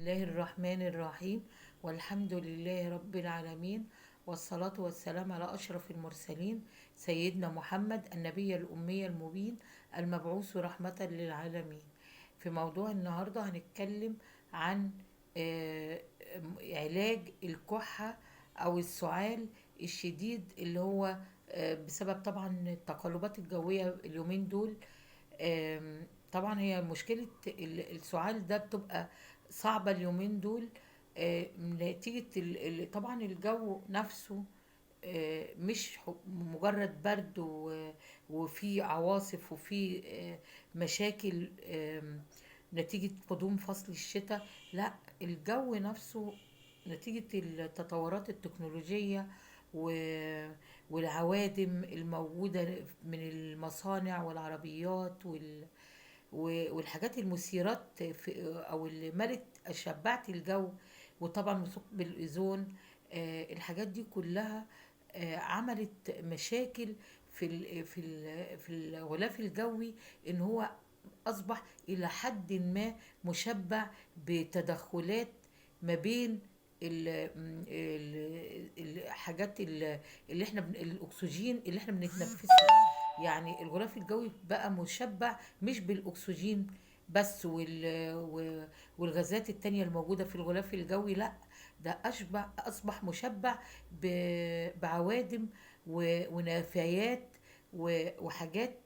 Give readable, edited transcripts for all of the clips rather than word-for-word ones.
الله الرحمن الرحيم. والحمد لله رب العالمين، والصلاة والسلام على أشرف المرسلين سيدنا محمد النبي الأمي المبين المبعوث رحمة للعالمين. في موضوع النهاردة هنتكلم عن آه، علاج الكحة أو السعال الشديد اللي هو بسبب طبعا التقلبات الجوية اليومين دول. طبعا هي مشكلة السعال ده بتبقى صعبة اليومين دول، نتيجة طبعا الجو نفسه مش مجرد برد وفي عواصف وفي مشاكل نتيجة قدوم فصل الشتاء. لا، الجو نفسه نتيجة التطورات التكنولوجية والعوادم الموجودة من المصانع والعربيات والحاجات المثيرات أو اللي ملت شبعت الجو، وطبعا ثقب الأوزون. الحاجات دي كلها عملت مشاكل في الغلاف الجوي، ان هو اصبح الى حد ما مشبع بتدخلات ما بين الحاجات اللي احنا الاكسجين اللي احنا بنتنفسه. يعني الغلاف الجوي بقى مشبع مش بالاكسجين بس والغازات التانية الموجودة في الغلاف الجوي، لا، ده أصبح مشبع بعوادم ونفايات وحاجات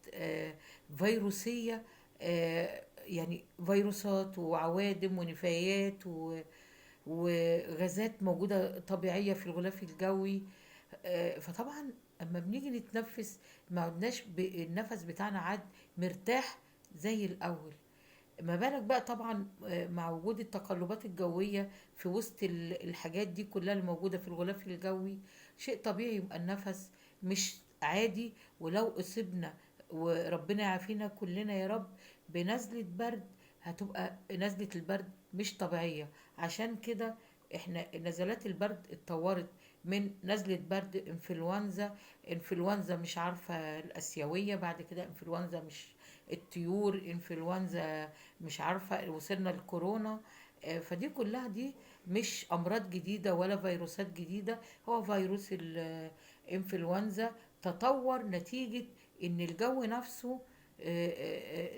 فيروسية، يعني فيروسات وعوادم ونفايات وغازات موجودة طبيعية في الغلاف الجوي. فطبعا اما بنيجي نتنفس ما عدناش النفس بتاعنا عاد مرتاح زي الأول. ما بالك بقى طبعا مع وجود التقلبات الجوية في وسط الحاجات دي كلها اللي موجودة في الغلاف الجوي. شيء طبيعي يبقى النفس مش عادي. ولو أصبنا، وربنا يعافينا كلنا يا رب، بنزلة برد، هتبقى نزلة البرد مش طبيعية. عشان كده احنا نزلات البرد اتطورت من نزلة برد انفلونزا مش عارفة الآسيوية، بعد كده انفلونزا مش الطيور، انفلونزا مش عارفة، وصلنا للكورونا. فدي كلها دي مش أمراض جديدة ولا فيروسات جديدة. هو فيروس الإنفلونزا تطور نتيجة إن الجو نفسه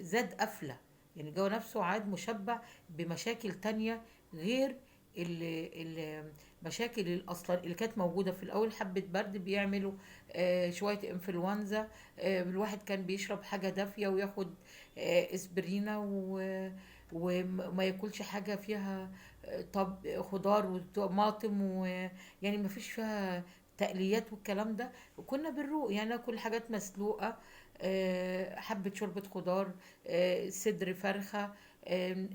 زاد قفلة. يعني الجو نفسه عاد مشبع بمشاكل تانية غير المشاكل الأصلا اللي كانت موجودة في الأول. حبة برد بيعملوا شوية انفلونزا. الواحد كان بيشرب حاجة دافية وياخد اسبرينا وما ياكلش حاجة فيها طب خضار وطماطم، ويعني ما فيش فيها تقليات والكلام ده. وكنا بنروق يعني ناكل حاجات مسلوقة، حبة شوربة خضار، صدر فرخة،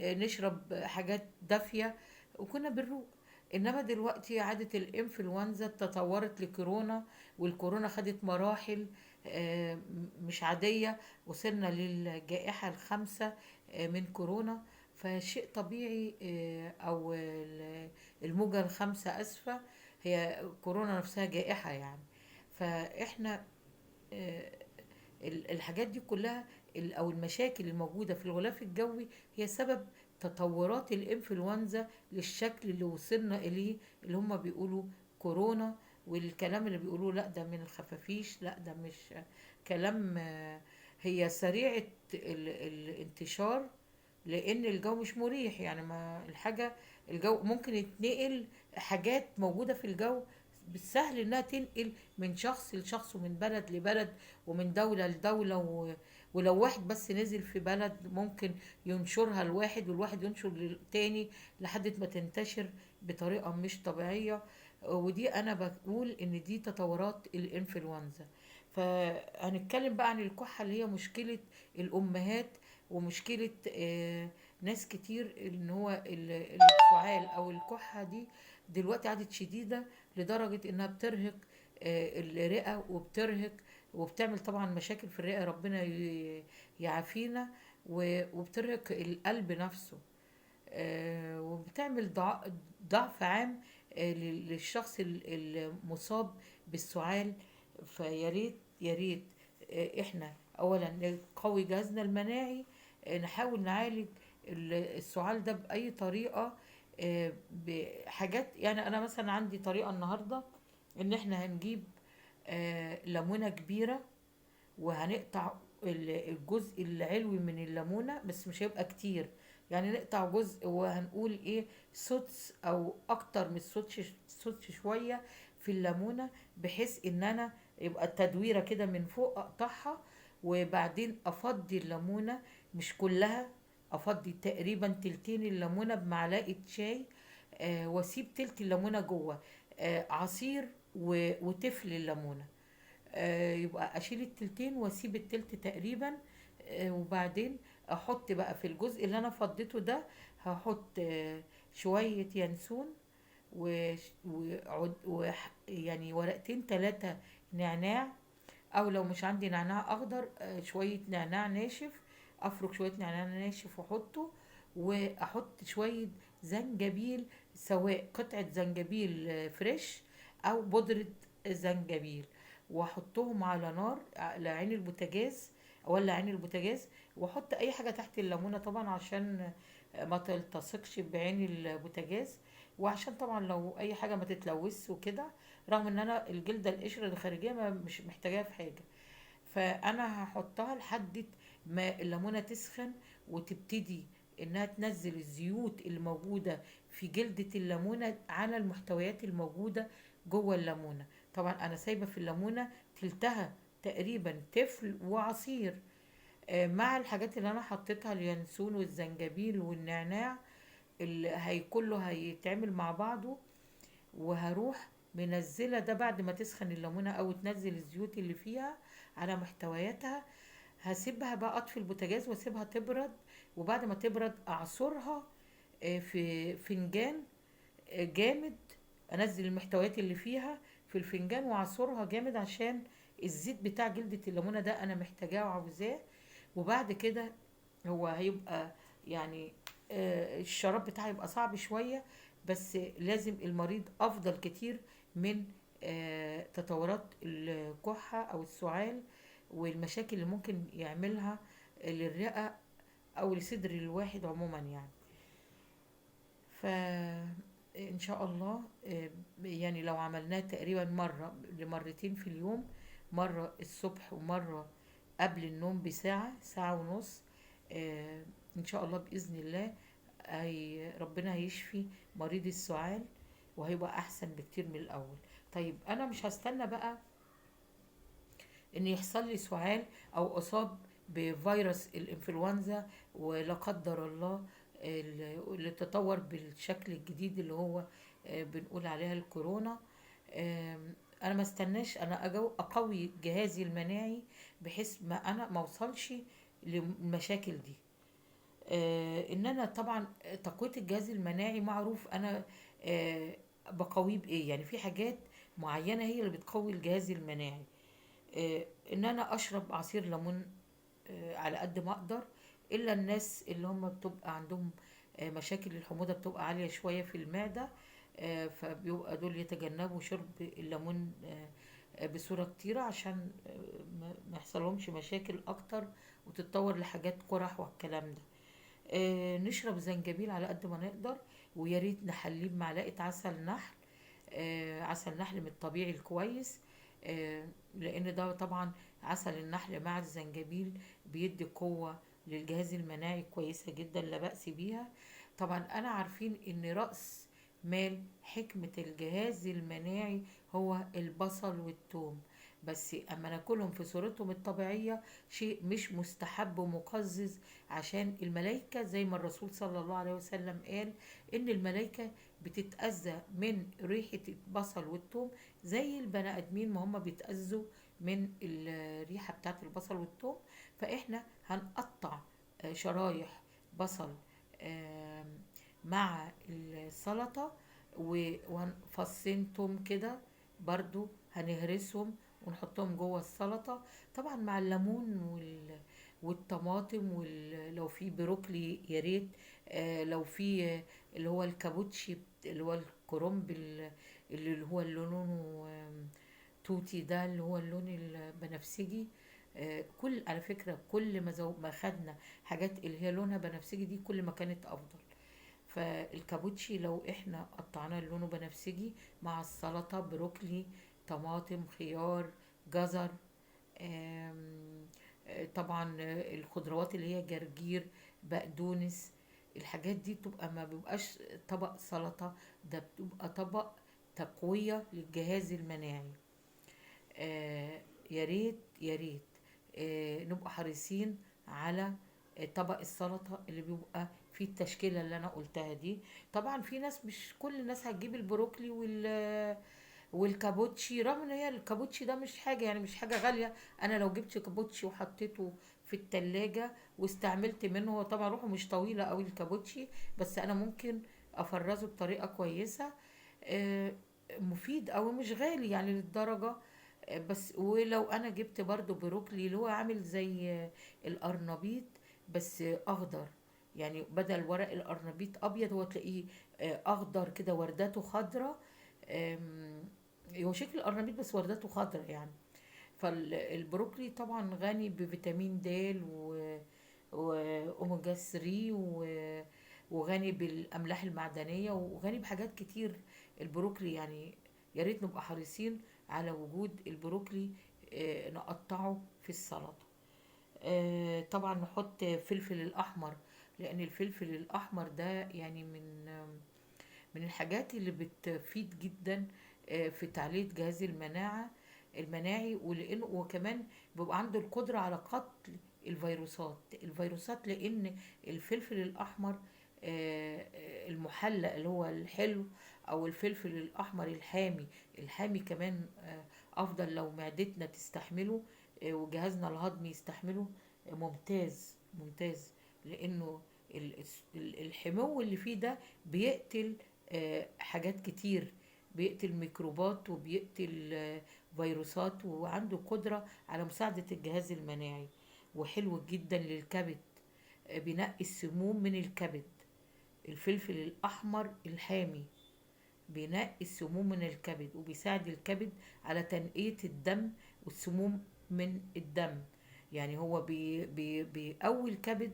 نشرب حاجات دافية، وكنا بنروق. انما دلوقتي عادة الانفلونزا تطورت لكورونا، والكورونا خدت مراحل آه، مش عادية. وصلنا للجائحة الخامسة من كورونا. فشيء طبيعي، أو الموجة الخامسة أسفة، هي كورونا نفسها جائحة يعني. فإحنا آه، الحاجات دي كلها أو المشاكل الموجودة في الغلاف الجوي هي سبب تطورات الإنفلونزا للشكل اللي وصلنا إليه، اللي هم بيقولوا كورونا. والكلام اللي بيقولوه لا ده من الخفافيش، لا ده مش كلام. هي سريعة الانتشار، لأن الجو مش مريح. يعني ما الحاجة، الجو ممكن يتنقل حاجات موجودة في الجو بالسهل إنها تنقل من شخص لشخص ومن بلد لبلد ومن دولة لدولة ولو واحد بس نزل في بلد ممكن ينشرها الواحد والواحد ينشر للتاني لحد ما تنتشر بطريقة مش طبيعية. ودي أنا بقول إن دي تطورات الإنفلونزا. فهنتكلم بقى عن الكحة اللي هي مشكلة الأمهات، ومشكلة ناس كتير، إن هو السعال أو الكحة دي دلوقتي عادت شديدة لدرجة إنها بترهق الرئة، وبتعمل طبعا مشاكل في الرئة، ربنا يعافينا. وبترهق القلب نفسه، وبتعمل ضعف عام للشخص المصاب بالسعال. فيا ريت يا ريت احنا اولا نقوي جهازنا المناعي، نحاول نعالج السعال ده بأي طريقة. بحاجات. يعني انا مثلا عندي طريقة النهاردة ان احنا هنجيب ليمونة كبيرة، وهنقطع الجزء العلوي من الليمونة، بس مش هيبقى كتير. يعني نقطع جزء وهنقول ايه، سدس او اكتر من سدس شوية في الليمونة، بحيث ان انا يبقى التدويرة كده من فوق اقطعها، وبعدين افضي الليمونة، مش كلها، افضي تقريبا تلتين الليمونة بمعلقة شاي، واسيب تلت الليمونة جوه عصير وتفل الليمونة. يبقى اشيل التلتين واسيب التلت تقريبا. وبعدين احط بقى في الجزء اللي انا فضيته ده، هحط شوية ينسون، يعني ورقتين تلاتة نعناع، او لو مش عندي نعناع اخضر شوية نعناع ناشف، افرك شوية نعناع ناشف واحطه، واحط شوية زنجبيل، سواء قطعة زنجبيل فريش او بودرة زنجبيل، واحطهم على نار، على عين البوتاجاز، ولا عين البوتاجاز، واحط اي حاجة تحت الليمونة طبعا عشان ما تلتصقش بعين البوتاجاز، وعشان طبعا لو اي حاجة ما تتلوث وكده، رغم ان انا الجلدة القشرة الخارجية ما مش محتاجاها في حاجة. فانا هحطها لحد ما الليمونة تسخن، وتبتدي انها تنزل الزيوت اللي موجودة في جلدة الليمونة على المحتويات الموجودة جوه الليمونة. طبعا انا سايبة في الليمونة تلتها تقريبا تفل وعصير، مع الحاجات اللي انا حطيتها، اليانسون والزنجبيل والنعناع، اللي هي كله هيتعمل مع بعضه. وهروح منزله ده بعد ما تسخن الليمونه او تنزل الزيوت اللي فيها على محتوياتها. هسيبها بقى، اطفي البوتاجاز واسيبها تبرد، وبعد ما تبرد اعصرها في فنجان جامد، انزل المحتويات اللي فيها في الفنجان واعصرها جامد، عشان الزيت بتاع جلدة الليمونة ده انا محتاجاه وعاوزاه. وبعد كده هو هيبقى يعني الشراب بتاعه يبقى صعب شوية، بس لازم المريض افضل كتير من تطورات الكحة او السعال، والمشاكل اللي ممكن يعملها للرئة او لصدر الواحد عموما يعني. فإن شاء الله يعني لو عملناه تقريبا مرة لمرتين في اليوم، مرة الصبح ومرة قبل النوم بساعة، ساعة ونص، إن شاء الله بإذن الله ربنا هيشفي مريض السعال، وهيبقى أحسن بكتير من الأول. طيب أنا مش هستنى بقى إن يحصل لي سعال أو أصاب بفيروس الإنفلونزا، ولا قدر الله اللي تطور بالشكل الجديد اللي هو بنقول عليها الكورونا. انا ما استناش، انا اقوي جهازي المناعي بحيث ما انا ما اوصلش للمشاكل دي. ان انا طبعا تقوية الجهاز المناعي معروف انا بقويه بايه. يعني في حاجات معينة هي اللي بتقوي الجهاز المناعي. ان انا اشرب عصير ليمون على قد ما اقدر، الا الناس اللي هم بتبقى عندهم مشاكل الحموضة بتبقى عالية شوية في المعدة، فبيبقى دول يتجنبوا شرب الليمون بصورة كتيرة، عشان ما يحصلهمش مشاكل اكتر وتتطور لحاجات قرح والكلام ده. نشرب زنجبيل على قد ما نقدر، ويا ريت نحليه بمعلقة عسل نحل، عسل نحل من الطبيعي الكويس، لان ده طبعا عسل النحل مع الزنجبيل بيدي قوة للجهاز المناعي كويسة جدا، لا بأس بيها. طبعا انا عارفين ان رأس مال حكمة الجهاز المناعي هو البصل والثوم، بس اما ناكلهم في صورتهم الطبيعية شيء مش مستحب ومقزز، عشان الملائكة زي ما الرسول صلى الله عليه وسلم قال ان الملائكة بتتأذى من ريحة البصل والثوم زي البني ادمين ما هم بيتأذوا من الريحة بتاعت البصل والثوم. فاحنا هنقطع شرايح بصل مع السلطة، وفصين توم كده برضو هنهرسهم ونحطهم جوه السلطة، طبعا مع الليمون والطماطم، لو في بروكلي يا ريت، لو في اللي هو الكابوتشي اللي هو الكرنب اللي هو اللي لونه توتي، ده اللي هو اللون البنفسجي. كل على فكرة كل ما ما خدنا حاجات اللي هي لونها بنفسجي دي كل ما كانت أفضل. فالكابوتشي لو احنا قطعناه لونه بنفسجي مع السلطة، بروكلي، طماطم، خيار، جزر، آم، طبعا الخضروات اللي هي جرجير، بقدونس، الحاجات دي بتبقى ما بيبقاش طبق سلطة، ده بتبقى طبق تقوية للجهاز المناعي. آه، يا ريت يا ريت نبقى حريصين على طبق السلطة اللي بيبقى فيه التشكيلة اللي أنا قلتها دي. طبعا في ناس، مش كل الناس هتجيب البروكلي والكابوتشي، رغم ان هي الكابوتشي ده مش حاجة، يعني مش حاجة غالية. انا لو جبت كابوتشي وحطيته في التلاجة واستعملت منه، هو طبعا روحه مش طويلة قوي الكابوتشي، بس انا ممكن افرزه بطريقة كويسة. آه، مفيد او مش غالي يعني للدرجة. بس ولو انا جبت برضو بروكلي اللي هو عامل زي القرنبيط، بس اخضر، يعني بدل ورق القرنبيط ابيض، هو تلاقيه اخضر كده، ورداته خضرة. آم، هو شكل القرنبيط بس ورداته خضرة يعني. فالبروكلي طبعا غني بفيتامين د واوميجا 3 وغني بالاملاح المعدنيه، وغني بحاجات كتير البروكلي يعني. يا ريت نبقى حريصين على وجود البروكلي، نقطعه في السلطه. طبعا نحط فلفل الاحمر، لان الفلفل الاحمر ده يعني من الحاجات اللي بتفيد جدا في تعلية جهاز المناعي، ولانه وكمان بيبقى عنده القدرة على قتل الفيروسات، لان الفلفل الاحمر المحلى اللي هو الحلو، او الفلفل الاحمر الحامي كمان افضل لو معدتنا تستحمله، وجهازنا الهضمي يستحمله. ممتاز ممتاز، لانه الحمو اللي فيه ده بيقتل حاجات كتير، بيقتل ميكروبات وبيقتل فيروسات، وعنده قدرة على مساعدة الجهاز المناعي. وحلو جدا للكبد، بينقي السموم من الكبد. الفلفل الأحمر الحامي بينقي السموم من الكبد، وبيساعد الكبد على تنقية الدم والسموم من الدم. يعني هو بيقوي الكبد،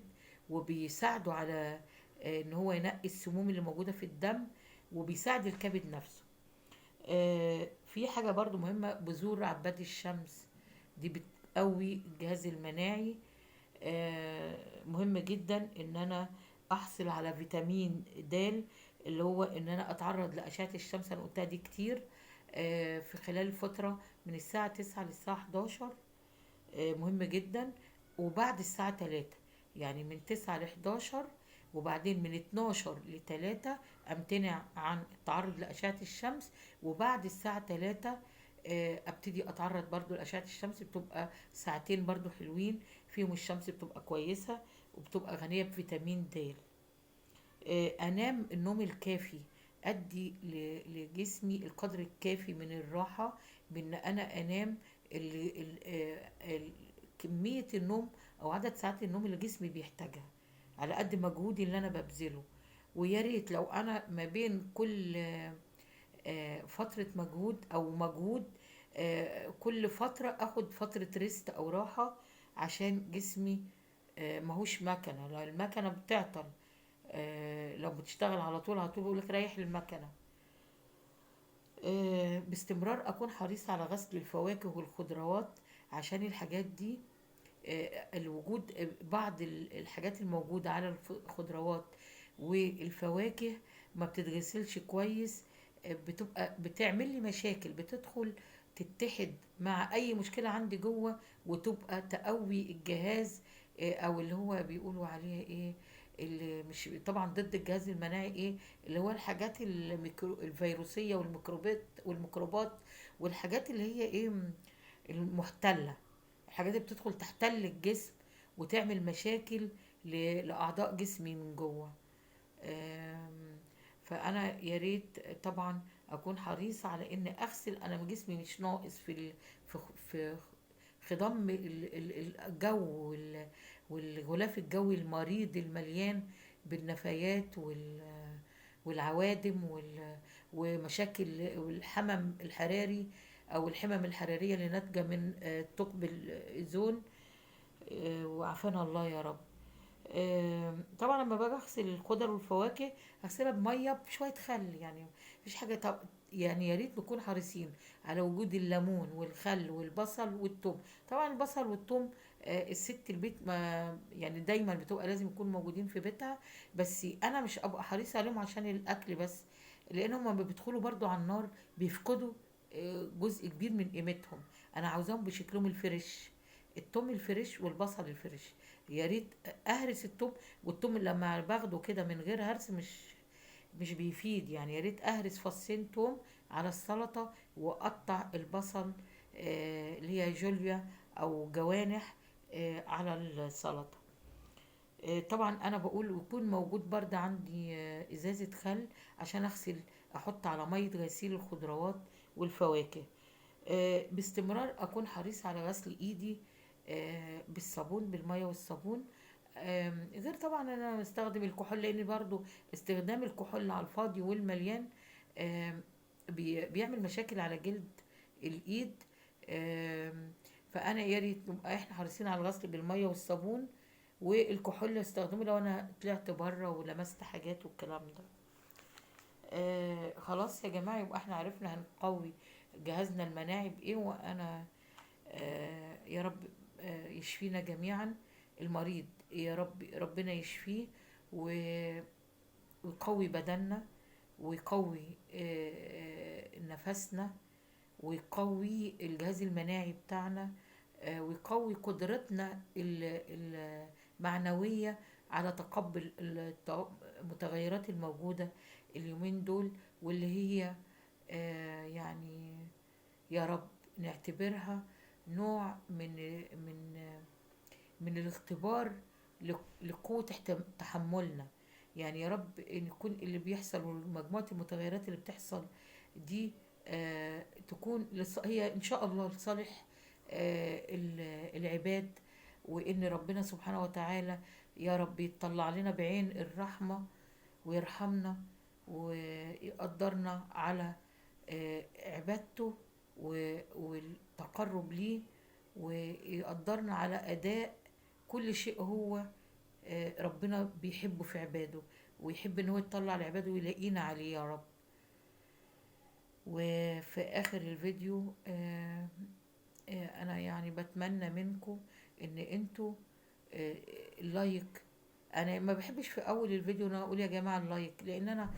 وبيساعده على ان هو ينقي السموم اللي موجودة في الدم، وبيساعد الكبد نفسه. في حاجة برضو مهمة، بذور عباد الشمس، دي بتقوي الجهاز المناعي. مهم جدا ان انا احصل على فيتامين د، اللي هو ان انا اتعرض لاشعة الشمس، انا قلتها دي كتير، في خلال فترة من الساعة 9 للساعة 11، مهم جدا. وبعد الساعة 3، يعني من 9 ل 11، وبعدين من 12 ل 3 امتنع عن التعرض لأشعة الشمس، وبعد الساعة 3 ابتدي اتعرض برضو لأشعة الشمس، بتبقى ساعتين برضو حلوين فيهم الشمس بتبقى كويسة، وبتبقى غنية بفيتامين د. انام النوم الكافي، ادي لجسمي القدر الكافي من الراحة، بان انا انام كمية النوم او عدد ساعات النوم اللي جسمي بيحتاجها على قد مجهودي اللي انا ببذله. ويا ريت لو انا ما بين كل فترة مجهود او مجهود، كل فترة اخد فترة ريست او راحة، عشان جسمي ماهوش مكنة. لو المكنة بتعطل، لو بتشتغل على طول بيقولك ريح المكنة. باستمرار اكون حريص على غسل الفواكه والخضروات، عشان الحاجات دي الوجود بعض الحاجات الموجودة على الخضروات والفواكه ما بتتغسلش كويس، بتبقى بتعمل لي مشاكل، بتدخل تتحد مع اي مشكلة عندي جوه، وتبقى تقوي الجهاز، او اللي هو بيقولوا عليها ايه، اللي مش طبعا ضد الجهاز المناعي، ايه اللي هو الحاجات الفيروسية والميكروبات والحاجات اللي هي ايه، المحتلة، الحاجات اللي بتدخل تحتل الجسم وتعمل مشاكل لأعضاء جسمي من جوه. فأنا يا ريت طبعا أكون حريصة على إن أغسل، أنا من جسمي مش ناقص في في خضم الجو والغلاف الجوي المريض المليان بالنفايات والعوادم ومشاكل والحمم الحراري، او الحمم الحراريه اللي ناتجه من ثقب الاوزون. وعافانا الله يا رب. طبعا لما باجي اغسل الخضر والفواكه اغسلها بميه بشويه خل يعني. مفيش حاجه يعني يا ريت نكون حريصين على وجود الليمون والخل والبصل والثوم. طبعا البصل والثوم الست البيت ما يعني دايما بتبقى لازم يكونوا موجودين في بيتها. بس انا مش ابقى حريصه عليهم عشان الاكل بس، لان هم لما بيدخلوا برضو على النار بيفقدوا جزء كبير من قيمتهم. انا عاوزاهم بشكلهم الفريش، الثوم الفريش والبصل الفريش. يا ريت اهرس التوم، والتوم لما باخده كده من غير هرس مش بيفيد يعني. يا ريت اهرس فصين توم على السلطه، واقطع البصل اللي هي جوليا او جوانح على السلطه. طبعا انا بقول ويكون موجود برضه عندي ازازه خل عشان اغسل، احط على ميه غسيل الخضروات والفواكه. باستمرار اكون حريص على غسل ايدي بالصابون، بالميه والصابون. غير طبعا انا بستخدم الكحول، لان برضو استخدام الكحول على الفاضي والمليان آم، بيعمل مشاكل على جلد الايد. آم، فانا يا ريت نبقى احنا حريصين على الغسل بالميه والصابون، والكحول اللي استخدمه لو انا طلعت بره ولمست حاجات والكلام ده. خلاص يا جماعه، يبقى احنا عرفنا هنقوي جهازنا المناعي بايه. وانا يا رب يشفينا جميعا. المريض يا رب ربنا يشفيه ويقوي بدننا، ويقوي نفسنا، ويقوي الجهاز المناعي بتاعنا، ويقوي قدرتنا المعنوية على تقبل المتغيرات الموجودة اليومين دول، واللي هي يعني يا رب نعتبرها نوع من الاختبار لقوة تحملنا. يعني يا رب ان يكون اللي بيحصل ومجموعة المتغيرات اللي بتحصل دي تكون هي ان شاء الله لصالح العباد، وان ربنا سبحانه وتعالى يا رب يطلع لنا بعين الرحمة ويرحمنا، ويقدرنا على عبادته والتقرب ليه، ويقدرنا على أداء كل شيء هو ربنا بيحبه في عباده، ويحب ان هو يطلع لعباده ويلاقينا عليه يا رب. وفي آخر الفيديو انا يعني بتمنى منكم ان انتوا آه، اللايك. انا ما بحبش في اول الفيديو ان انا اقول يا جماعه اللايك، لان انا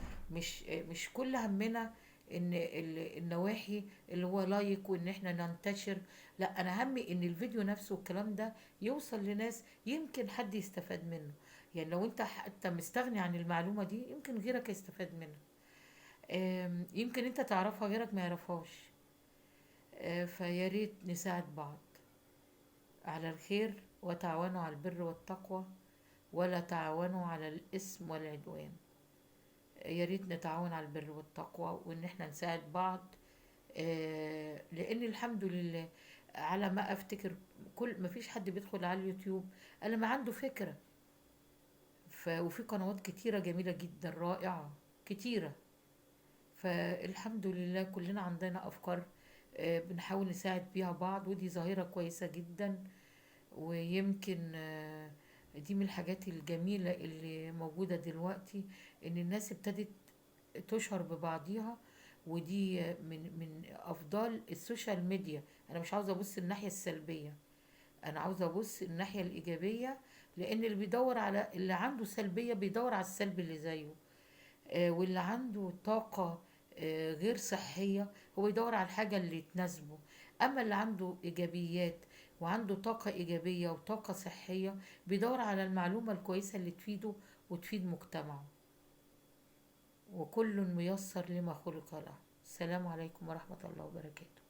مش كل همنا ان النواحي اللي هو لايك وان احنا ننتشر. لا، انا همي ان الفيديو نفسه والكلام ده يوصل لناس يمكن حد يستفاد منه. يعني لو انت حتى مستغني عن المعلومه دي يمكن غيرك يستفاد منها. يمكن انت تعرفها غيرك ما يعرفهاش. فيا ريت نساعد بعض على الخير، وتعاونوا على البر والتقوى، ولا تعاونوا على الإثم والعدوان. يا ريت نتعاون على البر والتقوى، وإن احنا نساعد بعض. لأن الحمد لله على ما أفتكر كل ما فيش حد بيدخل على اليوتيوب إلا ما عنده فكرة. وفي قنوات كتيرة جميلة جدا رائعة كتيرة. فالحمد لله كلنا عندنا أفكار بنحاول نساعد بيها بعض، ودي ظاهرة كويسة جدا. ويمكن دي من الحاجات الجميلة اللي موجودة دلوقتي، ان الناس ابتدت تشهر ببعضيها. ودي من افضال السوشيال ميديا. انا مش عاوزة ابص الناحية السلبية، انا عاوزة ابص الناحية الايجابية. لان اللي بيدور على اللي عنده سلبية بيدور على السلب اللي زيه. واللي عنده طاقة غير صحية هو يدور على الحاجة اللي تناسبه. أما اللي عنده إيجابيات وعنده طاقة إيجابية وطاقة صحية بيدور على المعلومة الكويسة اللي تفيده وتفيد مجتمعه. وكل ميسر لما خلق له. السلام عليكم ورحمة الله وبركاته.